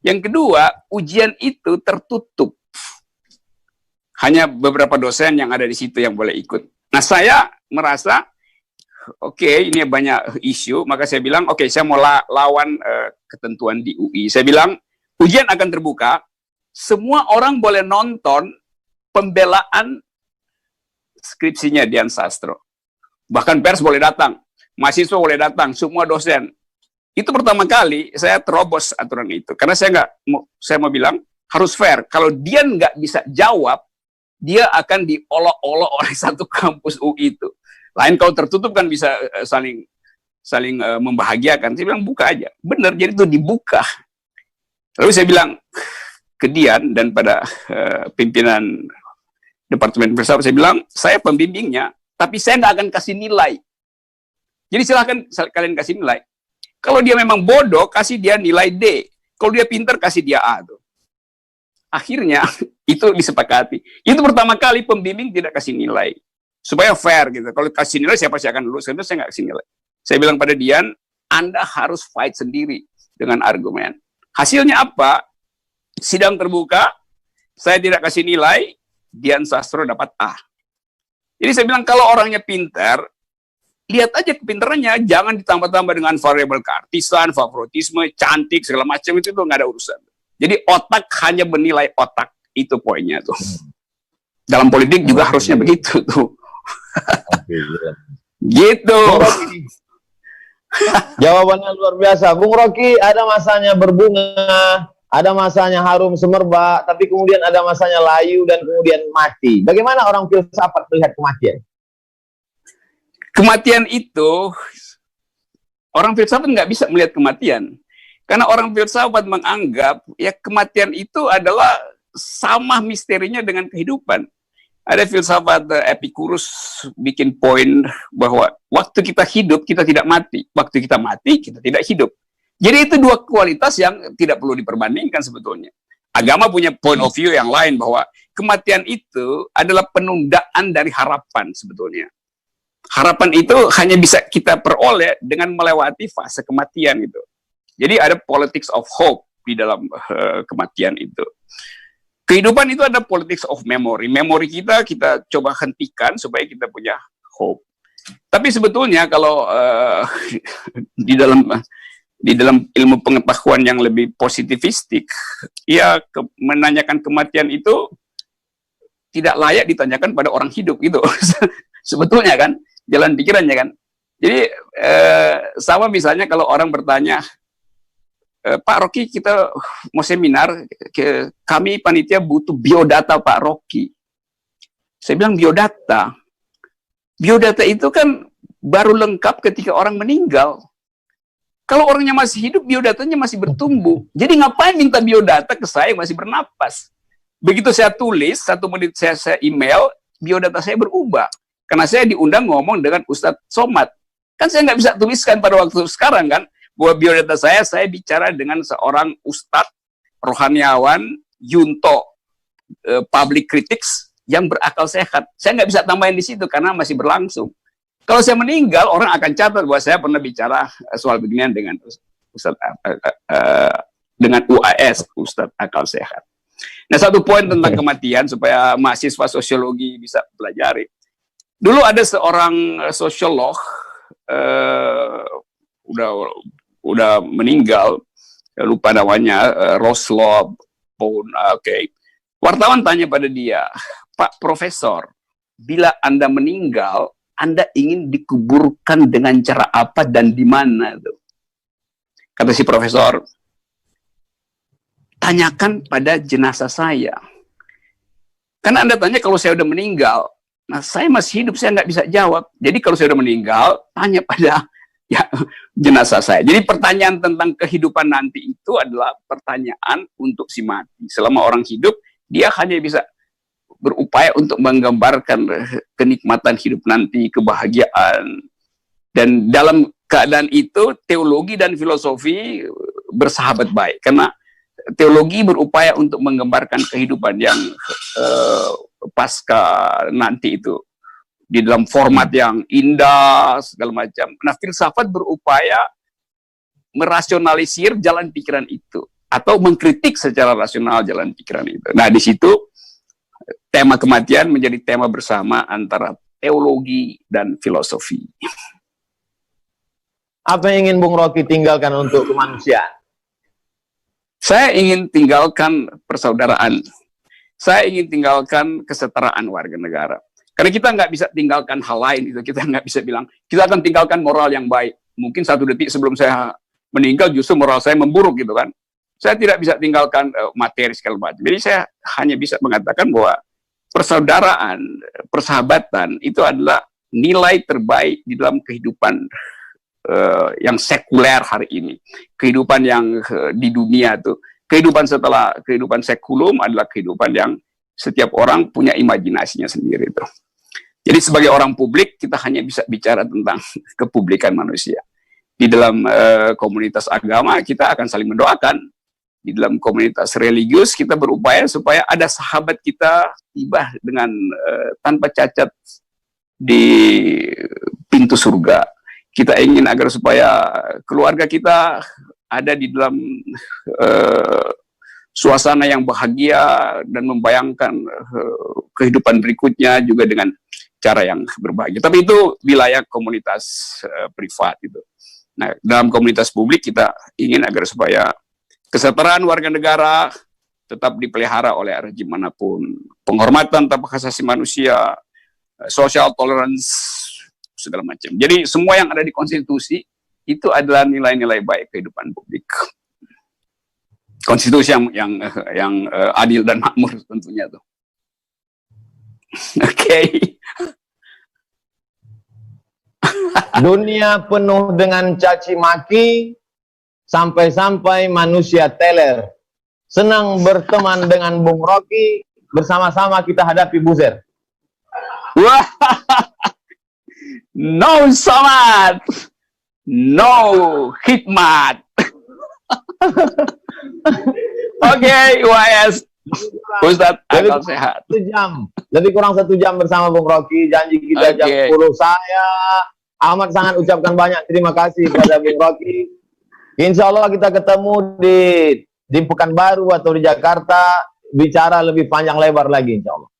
Yang kedua, ujian itu tertutup. Hanya beberapa dosen yang ada di situ yang boleh ikut. Nah, saya merasa, oke, ini banyak isu, maka saya bilang, oke, saya mau lawan ketentuan di UI. Saya bilang, ujian akan terbuka, semua orang boleh nonton pembelaan skripsinya Dian Sastro. Bahkan pers boleh datang. Mahasiswa boleh datang, semua dosen. Itu pertama kali saya terobos aturan itu. Karena saya mau bilang, harus fair. Kalau dia nggak bisa jawab, dia akan diolok-olok oleh satu kampus UI itu. Lain kalau tertutup kan bisa saling membahagiakan. Saya bilang, buka aja. Benar, jadi itu dibuka. Lalu saya bilang ke Dian dan pada pimpinan Departemen Filsafat, saya bilang, saya pembimbingnya, tapi saya nggak akan kasih nilai. Jadi silahkan kalian kasih nilai. Kalau dia memang bodoh, kasih dia nilai D. Kalau dia pintar, kasih dia A. Tuh. Akhirnya, itu disepakati. Itu pertama kali pembimbing tidak kasih nilai. Supaya fair gitu. Kalau kasih nilai, siapa sih akan lulus? Karena saya nggak kasih nilai. Saya bilang pada Dian, Anda harus fight sendiri dengan argumen. Hasilnya apa? Sidang terbuka, saya tidak kasih nilai, Dian Sastro dapat A. Jadi saya bilang, kalau orangnya pintar, lihat aja kepintarannya, jangan ditambah-tambah dengan variabel keartisan, favoritisme, cantik, segala macam itu nggak ada urusan. Jadi otak hanya bernilai otak, itu poinnya tuh. Dalam politik juga harusnya begitu tuh. Gitu. Jawabannya luar biasa. Bung Rocky, ada masanya berbunga, ada masanya harum semerbak, tapi kemudian ada masanya layu dan kemudian mati. Bagaimana orang filsafat melihat kematian? Kematian itu, orang filsafat nggak bisa melihat kematian. Karena orang filsafat menganggap, ya kematian itu adalah sama misterinya dengan kehidupan. Ada filsafat Epicurus bikin poin bahwa waktu kita hidup, kita tidak mati. Waktu kita mati, kita tidak hidup. Jadi itu dua kualitas yang tidak perlu diperbandingkan sebetulnya. Agama punya point of view yang lain bahwa kematian itu adalah penundaan dari harapan sebetulnya. Harapan itu hanya bisa kita peroleh dengan melewati fase kematian itu. Jadi ada politics of hope di dalam kematian itu. Kehidupan itu ada politics of memory. Memori kita coba hentikan supaya kita punya hope. Tapi sebetulnya kalau di dalam ilmu pengetahuan yang lebih positivistik, ya menanyakan kematian itu tidak layak ditanyakan pada orang hidup gitu. Sebetulnya kan, jalan pikirannya kan. Jadi sama misalnya kalau orang bertanya, Pak Rocky, kita mau seminar, kami panitia butuh biodata Pak Rocky. Saya bilang biodata. Biodata itu kan baru lengkap ketika orang meninggal. Kalau orangnya masih hidup, biodatanya masih bertumbuh. Jadi ngapain minta biodata ke saya yang masih bernapas? Begitu saya tulis, 1 menit saya email, biodata saya berubah. Karena saya diundang ngomong dengan Ustadz Somad. Kan saya nggak bisa tuliskan pada waktu sekarang kan, bahwa biodata saya bicara dengan seorang Ustadz rohaniawan, Yunto, public critics, yang berakal sehat. Saya nggak bisa tambahin di situ karena masih berlangsung. Kalau saya meninggal, orang akan catat bahwa saya pernah bicara soal beginian dengan Ustadz, dengan UAS, Ustadz Akal Sehat. Nah, satu poin tentang kematian supaya mahasiswa sosiologi bisa pelajari. Dulu ada seorang sosiolog udah meninggal, lupa namanya, Roslow Pound. Oke. Wartawan tanya pada dia, Pak Profesor, bila Anda meninggal, Anda ingin dikuburkan dengan cara apa dan di mana? Kata si profesor, tanyakan pada jenazah saya. Karena Anda tanya kalau saya udah meninggal, nah saya masih hidup, saya nggak bisa jawab. Jadi kalau saya udah meninggal, tanya pada jenazah saya. Jadi pertanyaan tentang kehidupan nanti itu adalah pertanyaan untuk si mati. Selama orang hidup, dia hanya bisa berupaya untuk menggambarkan kenikmatan hidup nanti, kebahagiaan. Dan dalam keadaan itu, teologi dan filosofi bersahabat baik. Karena teologi berupaya untuk menggambarkan kehidupan yang pasca nanti itu. Di dalam format yang indah, segala macam. Nah, filsafat berupaya merasionalisir jalan pikiran itu. Atau mengkritik secara rasional jalan pikiran itu. Nah, di situ tema kematian menjadi tema bersama antara teologi dan filosofi. Apa yang ingin Bung Rocky tinggalkan untuk kemanusiaan? Saya ingin tinggalkan persaudaraan. Saya ingin tinggalkan kesetaraan warga negara. Karena kita nggak bisa tinggalkan hal lain itu. Kita nggak bisa bilang, kita akan tinggalkan moral yang baik. Mungkin 1 detik sebelum saya meninggal justru moral saya memburuk gitu kan. Saya tidak bisa tinggalkan materi segala macam. Jadi saya hanya bisa mengatakan bahwa persaudaraan, persahabatan itu adalah nilai terbaik di dalam kehidupan yang sekuler hari ini. Kehidupan yang di dunia itu. Kehidupan setelah kehidupan sekulum adalah kehidupan yang setiap orang punya imajinasinya sendiri itu. Jadi sebagai orang publik, kita hanya bisa bicara tentang kepublikan manusia. Di dalam komunitas agama, kita akan saling mendoakan. Di dalam komunitas religius, kita berupaya supaya ada sahabat kita tiba dengan tanpa cacat di pintu surga. Kita ingin agar supaya keluarga kita ada di dalam suasana yang bahagia dan membayangkan kehidupan berikutnya juga dengan cara yang berbahagia. Tapi itu wilayah komunitas privat itu. Nah, dalam komunitas publik kita ingin agar supaya kesetaraan warga negara tetap dipelihara oleh rejim manapun. Penghormatan tanpa hak asasi manusia, social tolerance, segala macam. Jadi semua yang ada di konstitusi itu adalah nilai-nilai baik kehidupan publik. Konstitusi yang adil dan makmur tentunya tuh. Oke. Dunia penuh dengan caci maki, sampai-sampai manusia teler. Senang berteman dengan Bung Rocky, bersama-sama kita hadapi buzzer. Wah, no Somad, no hikmat. Oke, UAS, Ustadz Akal Sehat. 1 jam, lebih kurang 1 jam bersama Bung Rocky. Janji kita jam 10. Saya amat sangat ucapkan banyak terima kasih kepada Bung Rocky. Insya Allah kita ketemu di Pekanbaru atau di Jakarta, bicara lebih panjang lebar lagi insya Allah.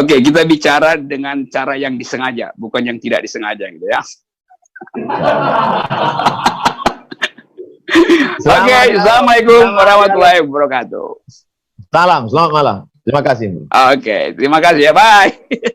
Oke, kita bicara dengan cara yang disengaja, bukan yang tidak disengaja gitu ya. Oke, assalamalaikum warahmatullahi wabarakatuh. Salam, selamat malam. Terima kasih. Oke, terima kasih ya, bye.